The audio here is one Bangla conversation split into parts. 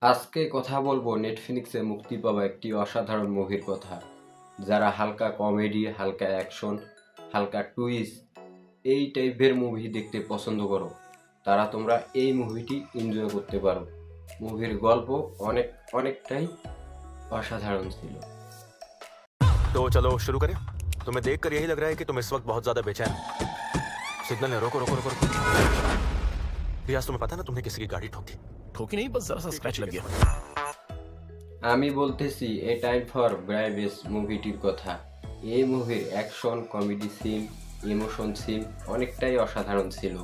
আজকে কথা বলবো নেটফ্লিক্সে মুক্তি পাওয়া একটি অসাধারণ মুভির কথা। যারা হালকা কমেডি, হালকা অ্যাকশন, হালকা টুইস্ট এই টাইপের মুভি দেখতে পছন্দ করো, তারা তোমরা এই মুভিটি এনজয় করতে পারো। মুভির গল্প অনেকটাই অসাধারণ ছিল। तो चलो शुरू करें। तुम्हें देखकर यही लग रहा है कि तुम इस वक्त बहुत ज्यादा बेचैन हो। सिग्नल है, रोको रोको रोको रोको। रियाज, तुम्हें पता है ना तुमने किसी की गाड़ी ठोकी? ठोकी नहीं, बस जरा सा स्क्रैच लग गया। আমি বলতেছি এ টাইম ফর ব্রাইভেস মুভিটির কথা। এই মুভির action, comedy scene, emotion scene অনেকটাই অসাধারণ ছিল।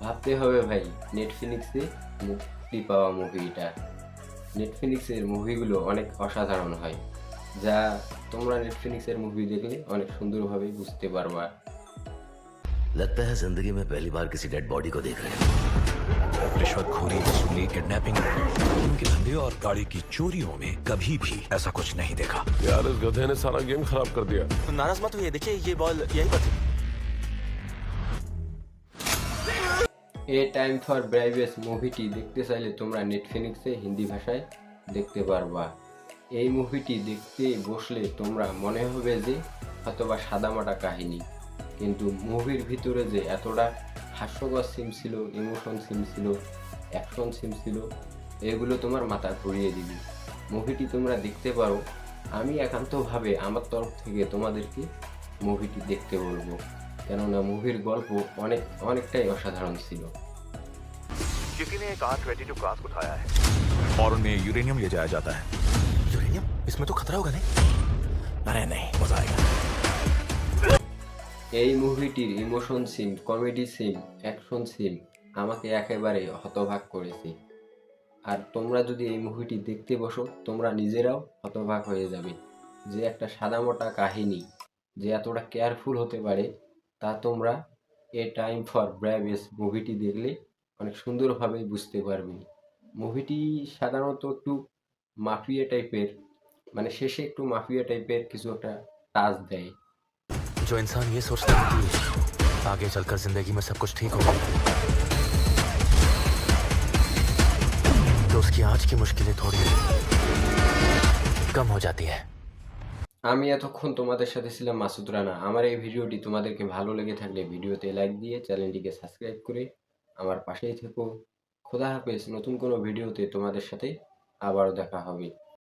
ভাবতে হবে ভাই, নেটফ্লিক্সে মুক্তি পাওয়া মুভিটা। নেটফ্লিক্সের মুভিগুলো অনেক অসাধারণ হয়, যা তোমরা নেটফ্লিক্সের মুভি দেখলে অনেক সুন্দরভাবে বুঝতে পারবা। लगता है जिंदगी में पहली बार किसी डेड बॉडी को देख रहे हैं। रिश्वतखोरी, वसूली, किडनैपिंग, उनके धंधे और गाड़ी की चोरियों में कभी भी ऐसा कुछ नहीं देखा। यार इस गधे ने सारा गेम खराब कर दिया। नाराज मत हुई, देखिए ये बॉल यही पर थी। এ টাইম ফর ব্রাইভেস মুভিটি দেখতে চাইলে তোমরা নেটফ্লিক্সে হিন্দি ভাষায় দেখতে পারবা। এই মুভিটি দেখতে বসলে তোমরা মনে হবে যে হয়তোবা সাদামাটা কাহিনী, কিন্তু মুভির ভিতরে যে এতটা হাস্যকর সিন ছিল, ইমোশন সিন ছিল, অ্যাকশন সিন ছিল, এগুলো তোমার মাথা ঘুরিয়ে দিবে। মুভিটি তোমরা দেখতে পারো। আমি একান্তভাবে আমার তরফ থেকে তোমাদেরকে মুভিটি দেখতে বলবো, কেননা মুভির গল্প অনেকটাই অসাধারণ ছিল। किसी ने एक R-22 कास्क उठाया है और उन्हें यूरेनियम ले जाया जाता है। यूरेनियम? इसमें तो खतरा होगा नहीं? अरे नहीं, मजा आएगा। এই মুভিটির emotion scene, comedy scene, action scene আমাকে একেবারে হতবাক করেছে। আর তোমরা যদি এই মুভিটি দেখতে বসো, তোমরা নিজেরাও হতবাক হয়ে যাবে যে একটা সাদামাটা কাহিনী যে এতটা কেয়ারফুল হতে পারে, তা তোমরা এ টাইম ফর ব্রাইভেস মুভিটি দেখলে অনেক সুন্দরভাবে বুঝতে পারবে। মুভিটি সাধারণত একটু মাফিয়া টাইপের, মানে শেষে একটু মাফিয়া টাইপের কিছু একটা টাচ দেয়। जो इंसान ये सोचता है कि आगे चलकर जिंदगी में सब कुछ ठीक होगा, तो उसकी आज की मुश्किलें थोड़ी कम हो जाती है। আমি এতক্ষণ তোমাদের সাথে ছিলাম মাসুদ রানা। আমার এই ভিডিওটি তোমাদেরকে ভালো লেগে থাকলে ভিডিওতে লাইক দিয়ে চ্যানেলটিকে সাবস্ক্রাইব করে আমার পাশেই থেকো। খোদা হাফেজ। নতুন কোনো ভিডিওতে তোমাদের সাথে আবারও দেখা হবে।